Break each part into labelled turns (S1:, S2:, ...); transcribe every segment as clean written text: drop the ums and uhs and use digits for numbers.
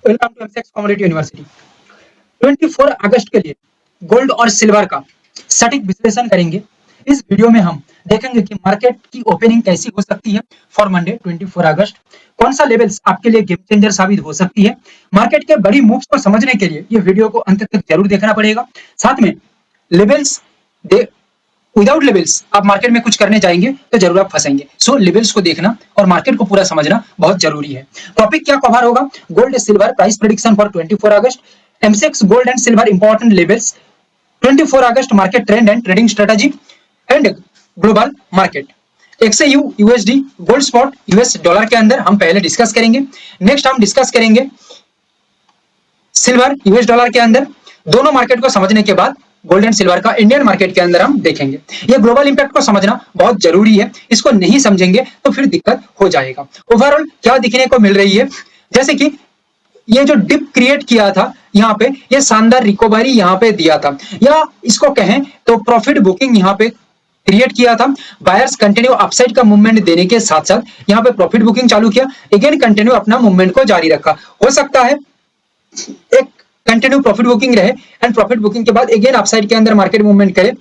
S1: Welcome to MCX commodity university. 24 अगस्त के लिए गोल्ड और सिल्वर का सटीक विश्लेषण करेंगे। इस वीडियो में हम देखेंगे कि मार्केट की ओपनिंग कैसी हो सकती है फॉर मंडे 24 अगस्त, कौन सा लेवल्स आपके लिए गेम चेंजर साबित हो सकती है। मार्केट के बड़ी मूव्स को समझने के लिए ये वीडियो को अंत तक जरूर देखना पड़ेगा। साथ में लेवल्स विदाउट लेवल्स आप मार्केट में कुछ करने जाएंगे तो जरूर आप फंसेंगे। सो लेवल्स को देखना और मार्केट को पूरा समझना बहुत जरूरी है। टॉपिक क्या कवर होगा? Gold silver price prediction for 24 August, MCX gold and silver important levels, 24 August market trend and trading strategy and global market. XAU USD gold spot US dollar के अंदर हम पहले डिस्कस करेंगे। नेक्स्ट हम discuss करेंगे silver US dollar के अंदर। दोनों मार्केट को समझने के बाद गोल्ड एंड सिल्वर का इंडियन मार्केट के अंदर हम देखेंगे। ये ग्लोबल इंपैक्ट को समझना बहुत जरूरी है, इसको नहीं समझेंगे तो फिर दिक्कत हो जाएगा। ओवरऑल क्या दिखने को मिल रही है, जैसे कि ये जो डिप क्रिएट किया था यहाँ पे, ये शानदार रिकवरी यहाँ पे दिया था, या इसको कहें तो प्रॉफिट बुकिंग यहाँ पे क्रिएट किया था। बायर्स कंटिन्यू अपसाइड का मूवमेंट देने के साथ साथ यहाँ पे प्रॉफिट बुकिंग चालू किया, अगेन कंटिन्यू अपना मूवमेंट को जारी रखा। हो सकता है एक कंटिन्यू प्रॉफिट बुकिंग रहे एंड प्रॉफिट बुकिंग के बाद अगेन अपसाइड के अंदर मार्केट मूवमेंट करे,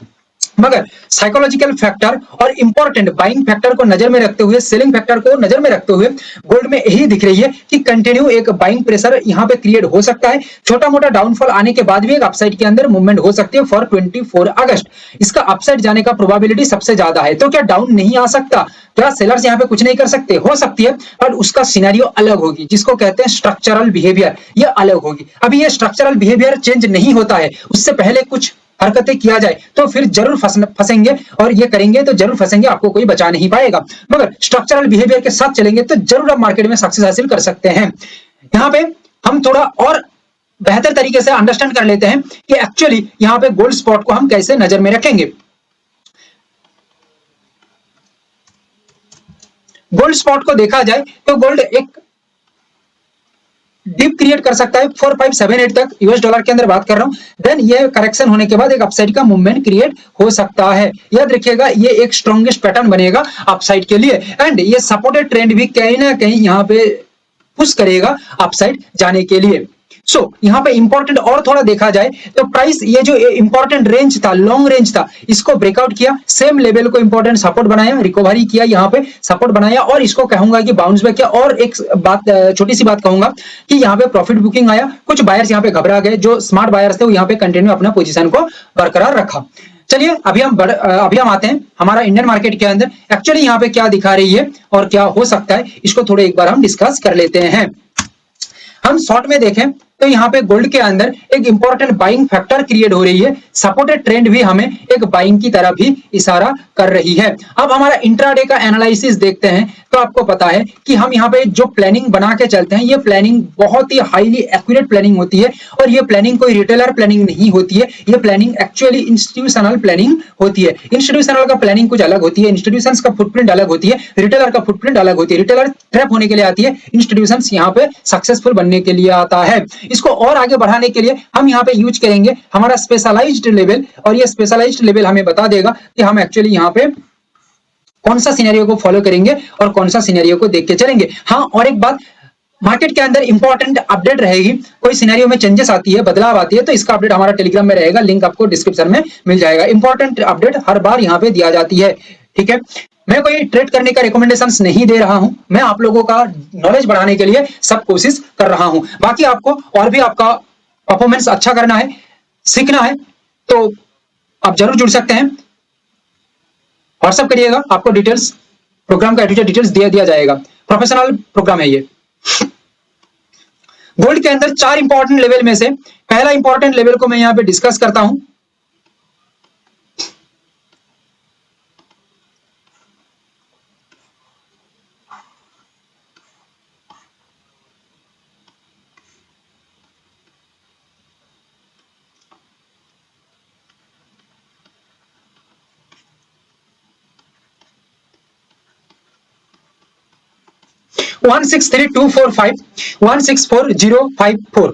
S1: मगर साइकोलॉजिकल फैक्टर और इंपॉर्टेंट बाइंग फैक्टर को नजर में रखते हुए, सेलिंग फैक्टर को नजर में रखते हुए गोल्ड में यही दिख रही है कि कंटिन्यू एक बाइंग प्रेशर यहां पे क्रिएट हो सकता है। छोटा मोटा डाउनफॉल आने के बाद भी एक अपसाइड के अंदर मूवमेंट हो सकती है फॉर 24 अगस्त। इसका अपसाइड जाने का प्रोबेबिलिटी सबसे ज्यादा है। तो क्या डाउन नहीं आ सकता? क्या सेलर्स यहां पे कुछ नहीं कर सकते? हो सकती है, और उसका सिनेरियो अलग होगी, जिसको कहते हैं स्ट्रक्चरल बिहेवियर, ये अलग होगी। अभी ये स्ट्रक्चरल बिहेवियर चेंज नहीं होता है, उससे पहले कुछ हरकतें किया जाए तो फिर जरूर फंसेंगे, और ये करेंगे तो जरूर फंसेंगे, आपको कोई बचा नहीं पाएगा। मगर स्ट्रक्चरल बिहेवियर के साथ चलेंगे तो जरूर आप मार्केट में सक्सेस हासिल कर सकते हैं। यहाँ पे हम थोड़ा और बेहतर तरीके से अंडरस्टैंड कर लेते हैं कि एक्चुअली यहाँ पे गोल्ड स्पॉट को हम कैसे नजर में रखेंगे। गोल्ड स्पॉट को देखा जाए तो गोल्ड एक डिप क्रिएट कर सकता है 4578 तक, यूएस डॉलर के अंदर बात कर रहा हूं। देन ये करेक्शन होने के बाद एक अपसाइड का मूवमेंट क्रिएट हो सकता है। याद रखिएगा, ये एक स्ट्रॉन्गेस्ट पैटर्न बनेगा अपसाइड के लिए, एंड ये सपोर्टेड ट्रेंड भी कहीं ना कहीं यहां पे पुश करेगा अपसाइड जाने के लिए। सो यहाँ पे इंपॉर्टेंट और थोड़ा देखा जाए तो प्राइस, ये जो इंपॉर्टेंट रेंज था, लॉन्ग रेंज था, इसको ब्रेकआउट किया, सेम लेवल को इंपॉर्टेंट सपोर्ट बनाया, रिकवरी किया, यहाँ पे सपोर्ट बनाया, और इसको कहूंगा कि बाउंस बैक किया। और एक बात, छोटी सी बात कहूंगा कि यहाँ पे प्रॉफिट बुकिंग आया, कुछ बायर्स यहाँ पे घबरा गए, जो स्मार्ट बायर्स थे वो यहाँ पे कंटिन्यू अपना पोजीशन को बरकरार रखा। चलिए अभी हम आते हैं हमारा इंडियन मार्केट के अंदर एक्चुअली यहाँ पे क्या दिखा रही है और क्या हो सकता है, इसको थोड़े एक बार हम डिस्कस कर लेते हैं। हम शॉर्ट में देखें तो यहाँ पे गोल्ड के अंदर एक इंपॉर्टेंट बाइंग फैक्टर क्रिएट हो रही है, सपोर्टेड ट्रेंड भी हमें एक बाइंग की तरफ भी इशारा कर रही है। अब हमारा इंट्राडे का एनालिसिस देखते हैं तो आपको पता है कि हम यहाँ पे जो प्लानिंग बना के चलते हैं, ये प्लानिंग बहुत ही हाईली एक्यूरेट प्लानिंग होती है, और ये प्लानिंग कोई रिटेलर प्लानिंग नहीं होती है, ये प्लानिंग एक्चुअली इंस्टीट्यूशनल प्लानिंग होती है। इंस्टीट्यूशनल का प्लानिंग कुछ अलग होती है, इंस्टीट्यूशंस का फुटप्रिंट अलग होती है, रिटेलर का फुटप्रिंट अलग होती है। रिटेलर ट्रैप होने के लिए आती है, इंस्टीट्यूशंस यहाँ पे सक्सेसफुल बनने के लिए आता है। इसको और आगे बढ़ाने के लिए हम यहाँ पे यूज करेंगे हमारा स्पेशलाइज्ड लेवल, और ये स्पेशलाइज्ड लेवल हमें बता देगा कि हम एक्चुअली यहाँ पे कौन सा सिनेरियो को फॉलो करेंगे और कौन सा सिनेरियो को देख के चलेंगे। हाँ, और एक बात, मार्केट के अंदर इंपॉर्टेंट अपडेट रहेगी, कोई सिनेरियो में चेंजेस आती है, बदलाव आती है, तो इसका अपडेट हमारा टेलीग्राम में रहेगा, लिंक आपको डिस्क्रिप्शन में मिल जाएगा। इंपॉर्टेंट अपडेट हर बार यहाँ पे दिया जाती है, ठीक है। मैं कोई ट्रेड करने का रिकमेंडेशंस नहीं दे रहा हूं, मैं आप लोगों का नॉलेज बढ़ाने के लिए सब कोशिश कर रहा हूं। बाकी आपको और भी आपका परफॉर्मेंस अच्छा करना है, सीखना है, तो आप जरूर जुड़ सकते हैं। व्हाट्सएप करिएगा, आपको डिटेल्स, प्रोग्राम का डिटेल्स दिया जाएगा। प्रोफेशनल प्रोग्राम है ये। गोल्ड के अंदर 4 इंपॉर्टेंट लेवल में से पहला इंपॉर्टेंट लेवल को मैं यहां पे डिस्कस करता हूं। One six three two four five 164054।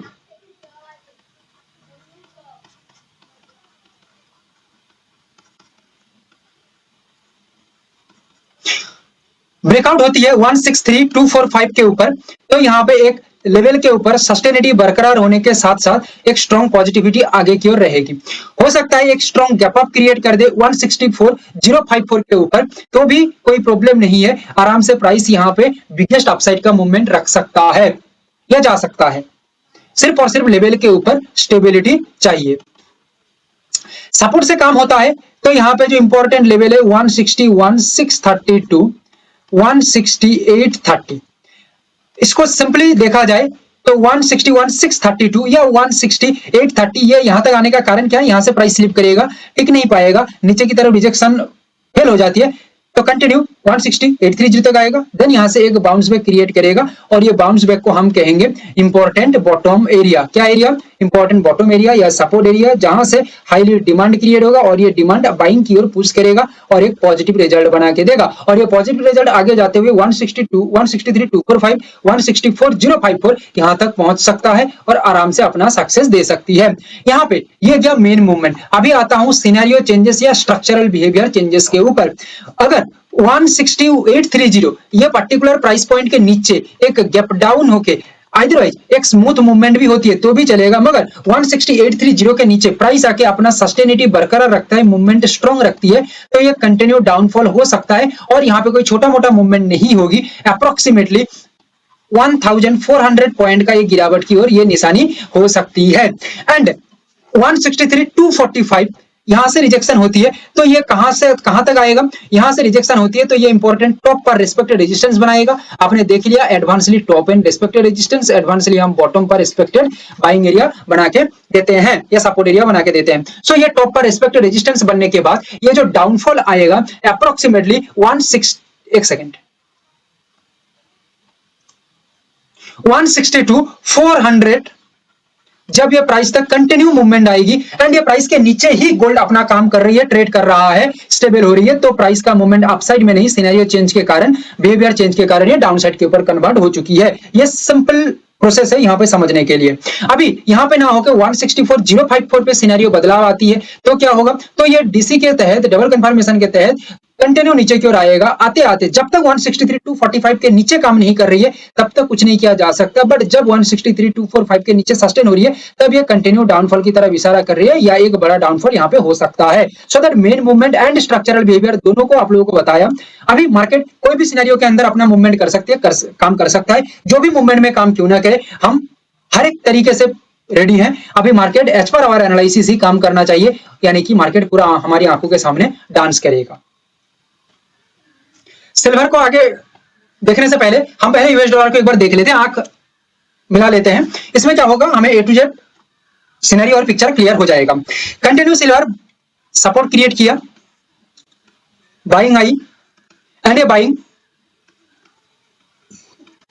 S1: Breakout होती है 163245 के ऊपर, तो यहाँ पे एक लेवल के ऊपर सस्टेनिटी बरकरार होने के साथ साथ एक स्ट्रॉन्ग पॉजिटिविटी आगे की ओर रहेगी। हो सकता है एक स्ट्रॉन्ग गैप अप क्रिएट कर दे 164,054 के ऊपर, तो भी कोई प्रॉब्लम नहीं है, आराम से प्राइस यहाँ पे बिगेस्ट अपसाइड का मूवमेंट रख सकता है या जा सकता है। सिर्फ और सिर्फ लेवल के ऊपर स्टेबिलिटी चाहिए। सपोर्ट से काम होता है तो यहाँ पे जो इंपॉर्टेंट लेवल है 161,632, 168.30, इसको सिंपली देखा जाए तो 161,632 या 168.30, ये यहां तक आने का कारण क्या है, यहां से प्राइस स्लिप करेगा, टिक नहीं पाएगा, नीचे की तरफ रिजेक्शन फेल हो जाती है, तो कंटिन्यू 160,830 तक आएगा, देन यहां से एक बाउंस बैक क्रिएट करेगा और ये बाउंस बैक को हम कहेंगे इंपॉर्टेंट बॉटम एरिया। क्या एरिया? इंपॉर्टेंट बॉटम एरिया या सपोर्ट एरिया, जहां से हाईली डिमांड क्रिएट होगा और ये डिमांड बाइंग की ओर पुश करेगा और एक पॉजिटिव रिजल्ट बना के देगा, और ये पॉजिटिव रिजल्ट आगे जाते हुए 162, 163,245, 164,054 यहां तक पहुंच सकता है और आराम से अपना सक्सेस दे सकती है। यहाँ पे ये गया मेन मूवमेंट। अभी आता हूं सिनेरियो चेंजेस या स्ट्रक्चरल बिहेवियर चेंजेस के ऊपर। अगर 16830 ये पर्टिकुलर प्राइस पॉइंट के नीचे एक गैप डाउन होके अदरवाइज एक स्मूथ मूवमेंट भी होती है तो भी चलेगा, मगर 16830 के नीचे प्राइस आके अपना सस्टेनिटी बरकरार रखता है, मूवमेंट स्ट्रॉन्ग रखती है, तो ये कंटिन्यू डाउनफॉल हो सकता है और यहाँ पे कोई छोटा मोटा मूवमेंट नहीं होगी। अप्रोक्सीमेटली 1400 पॉइंट का ये गिरावट की ओर ये निशानी हो सकती है। एंड 163,245 यहां से रिजेक्शन होती है तो ये कहां से कहां तक आएगा, यहां से रिजेक्शन होती है तो ये इंपॉर्टेंट टॉप पर रिस्पेक्टेड रेजिस्टेंस बनाएगा। आपने देख लिया advancely top and respected resistance, advancely हम बॉटम पर रिस्पेक्टेड बाइंग एरिया बना के देते हैं या सपोर्ट एरिया बना के देते हैं। सो ये टॉप पर रिस्पेक्टेड रेजिस्टेंस बनने के बाद ये जो डाउनफॉल आएगा अप्रोक्सीमेटली 162,400 जब ये प्राइस तक कंटिन्यू मूवमेंट आएगी एंड ये प्राइस के नीचे ही गोल्ड अपना काम कर रही है, ट्रेड कर रहा है, स्टेबल हो रही है, तो प्राइस का मूवमेंट अपसाइड में नहीं, सिनेरियो चेंज के कारण, बिहेवियर चेंज के कारण ये डाउनसाइड के ऊपर कन्वर्ट हो चुकी है। ये सिंपल प्रोसेस है यहाँ पे समझने के लिए। अभी यहाँ पे ना होकर 164,054 पे सिनेरियो बदलाव आती है तो क्या होगा, तो ये डीसी के तहत, डबल कंफर्मेशन के तहत कंटिन्यू नीचे की ओर आएगा, आते आते जब तक 163,245 के नीचे काम नहीं कर रही है तब तक कुछ नहीं किया जा सकता, बट जब 163,245 के नीचे सस्टेन हो रही है तब ये कंटिन्यू डाउनफॉल की तरफ इशारा कर रही है या एक बड़ा डाउनफॉल यहाँ पे हो सकता है। So that main movement and structural behaviour दोनों को आप लोगों को बताया। अभी मार्केट कोई भी सिनेरियो के अंदर अपना मूवमेंट कर सकती है, काम कर सकता है, जो भी मूवमेंट में काम क्यों ना करे, हम हर एक तरीके से रेडी हैं। अभी market as per our analysis ही काम करना चाहिए, यानी कि मार्केट पूरा हमारी आंखों के सामने डांस करेगा। सिल्वर को आगे देखने से पहले हम पहले यूएस डॉलर को एक बार देख लेते हैं, आंख मिला लेते हैं। इसमें क्या होगा, हमें ए टू जेड सिनेरियो और पिक्चर क्लियर हो जाएगा। कंटिन्यू सिल्वर सपोर्ट क्रिएट किया, buying I and A buying,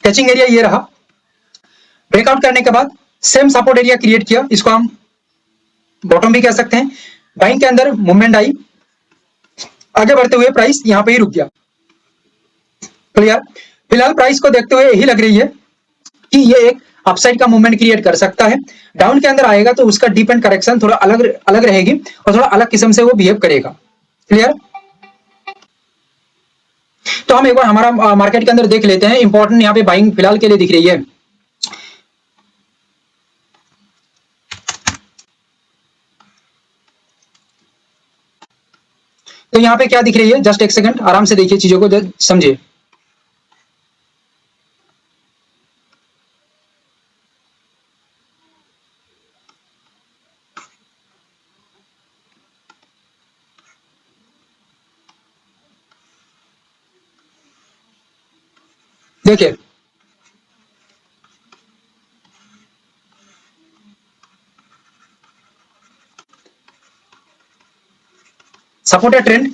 S1: touching area ये रहा, ब्रेकआउट करने के बाद सेम सपोर्ट एरिया क्रिएट किया, इसको हम बॉटम भी कह सकते हैं। बाइंग के अंदर मूवमेंट आई, आगे बढ़ते हुए प्राइस यहां पे ही रुक गया। क्लियर? फिलहाल प्राइस को देखते हुए यही लग रही है कि ये एक अपसाइड का मूवमेंट क्रिएट कर सकता है। डाउन के अंदर आएगा तो उसका डीप एंड करेक्शन थोड़ा अलग अलग रहेगी और थोड़ा अलग किस्म से वो बिहेव करेगा। क्लियर? तो हम एक बार हमारा मार्केट के अंदर देख लेते हैं। इंपॉर्टेंट यहाँ पे बाइंग फिलहाल के लिए दिख रही है। तो यहाँ पे क्या दिख रही है, जस्ट एक सेकंड आराम से देखिए, चीजों को समझिए। देखिए सपोर्टेड ट्रेंड,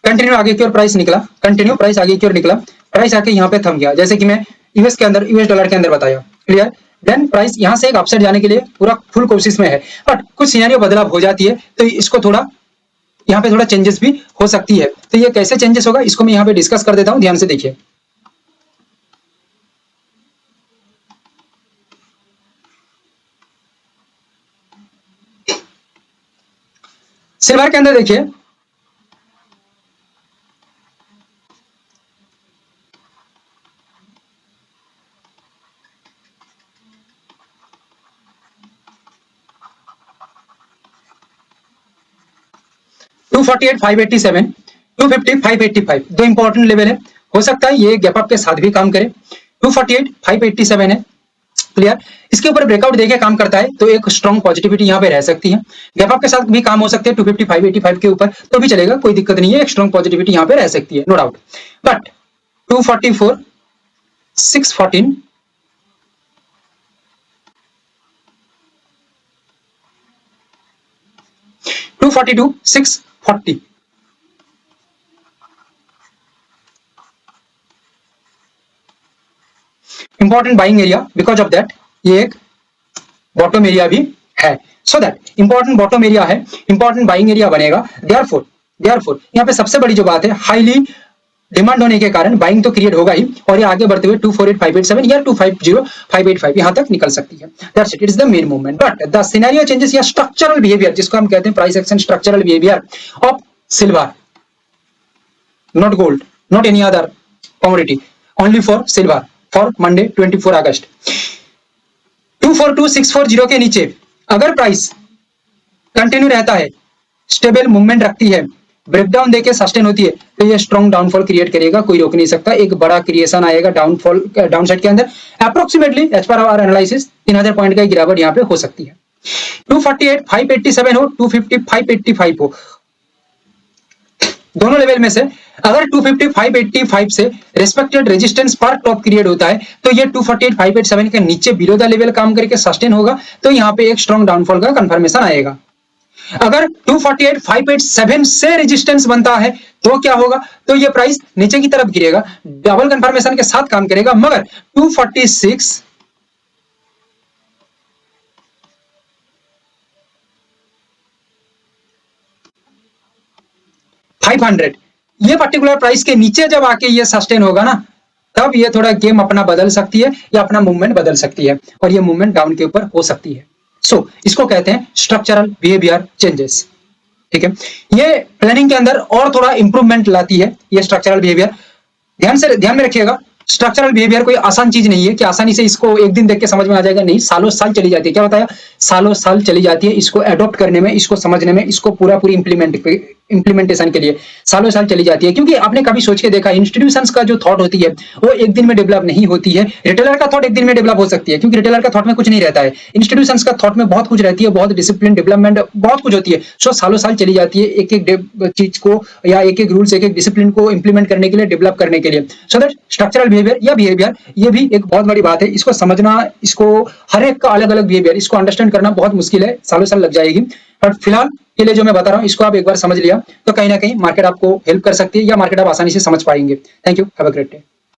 S1: कंटिन्यू आगे की ओर प्राइस निकला, कंटिन्यू प्राइस आगे की ओर निकला, प्राइस आके यहाँ पे थम गया, जैसे कि मैं यूएस के अंदर, यूएस डॉलर के अंदर बताया। क्लियर? देन प्राइस यहाँ से एक अपसाइड जाने के लिए पूरा फुल कोशिश में है, बट कुछ सिनेरियो बदलाव हो जाती है तो इसको थोड़ा यहाँ पे थोड़ा चेंजेस भी हो सकती है। तो ये कैसे चेंजेस होगा इसको मैं यहाँ पे डिस्कस कर देता हूँ, ध्यान से देखिए। सिल्वर के अंदर देखिए, 248 587, 250 585 दो इंपॉर्टेंट लेवल है, हो सकता है ये गैप अप के साथ भी काम करे। 248 587 है, क्लियर। इसके ऊपर ब्रेकआउट देके काम करता है तो एक स्ट्रॉन्ग पॉजिटिविटी यहाँ पे रह सकती है। गैप अप के साथ भी काम हो सकते हैं 250 585 के ऊपर तो भी चलेगा, कोई दिक्कत नहीं है, एक स्ट्रॉन्ग पॉजिटिविटी यहाँ पे रह सकती है, no doubt. But 244 614 242 640 important buying area, because of that ये एक बॉटम एरिया भी है, so that important bottom area है, इंपॉर्टेंट बाइंग एरिया बनेगा। देयरफॉर यहाँ पे सबसे बड़ी जो बात है, हाईली डिमांड होने के कारण बाइंग तो क्रिएट होगा ही, और ये आगे बढ़ते हुए 248 587 या 250 585 यहां तक निकल सकती है। That's it, is the main movement. But the scenario changes या स्ट्रक्चरल बिहेवियर, जिसको हम कहते हैं price action structural behaviour of silver, not gold, not any other commodity, only for silver, for Monday 24 अगस्त। 242 640 के नीचे अगर प्राइस कंटिन्यू रहता है, स्टेबल मूवमेंट रखती है, ब्रेकडाउन देके सस्टेन होती है, तो ये स्ट्रॉन्ग डाउनफॉल क्रिएट करेगा, कोई रोक नहीं सकता, एक बड़ा क्रिएशन आएगा डाउनफॉल डाउन साइड के अंदर। Approximately as per our analysis 3000 point का गिरावट यहाँ पे हो सकती है। 248 587 हो, 250 585 हो, दोनों लेवल में से अगर 250 585 से रिस्पेक्टेड रेजिस्टेंस पर टॉप क्रिएट होता है तो ये 248 587 के नीचे बिलो द लेवल काम करके सस्टेन होगा, तो यहाँ पे एक स्ट्रॉन्ग डाउनफॉल का कंफर्मेशन आएगा। अगर 248 587 से रेजिस्टेंस बनता है तो क्या होगा, तो ये प्राइस नीचे की तरफ गिरेगा, डबल कंफर्मेशन के साथ काम करेगा, मगर 246 500 ये पर्टिकुलर प्राइस के नीचे जब आके ये सस्टेन होगा ना, तब ये थोड़ा गेम अपना बदल सकती है या अपना मूवमेंट बदल सकती है, और ये मूवमेंट डाउन के ऊपर हो सकती है। सो इसको कहते हैं स्ट्रक्चरल बिहेवियर चेंजेस, ठीक है। ये प्लानिंग के अंदर और थोड़ा इंप्रूवमेंट लाती है ये स्ट्रक्चरल बिहेवियर। ध्यान में रखिएगा, स्ट्रक्चरल बिहेवियर कोई आसान चीज नहीं है कि आसानी से इसको एक दिन देख के समझ में आ जाएगा, नहीं, सालों साल चली जाती है। क्या बताया, सालों साल चली जाती है इसको अडॉप्ट करने में, इसको समझने में, इसको पूरी इंप्लीमेंटेशन के लिए सालों साल चली जाती है। क्योंकि आपने कभी सोच के देखा, इंस्टीट्यूशंस का जो थॉट होती है वो एक दिन में डेवलप नहीं होती है। रिटेलर का थॉट एक दिन में डेवलप हो सकती है, क्योंकि रिटेलर का थॉट में कुछ नहीं रहता है, इंस्टीट्यूशंस का थॉट में बहुत कुछ रहती है, बहुत डिसिप्लिन डेवलपमेंट बहुत कुछ होती है। सो सालों साल चली जाती है एक एक चीज को या एक एक रूल्स, एक एक डिसिप्लिन को इंप्लीमेंट करने के लिए, डेवलप करने के लिए। सो दैट स्ट्रक्चरल बिहेवियर या बिहेवियर, ये भी एक बहुत बड़ी बात है, इसको समझना, इसको हर एक का अलग अलग बिहेवियर, इसको अंडरस्टैंड करना बहुत मुश्किल है, सालों साल लग जाएगी। बट फिलहाल के लिए जो मैं बता रहा हूं, इसको आप एक बार समझ लिया तो कहीं ना कहीं मार्केट आपको हेल्प कर सकती है, या मार्केट आप आसानी से समझ पाएंगे। Thank you, have a great day.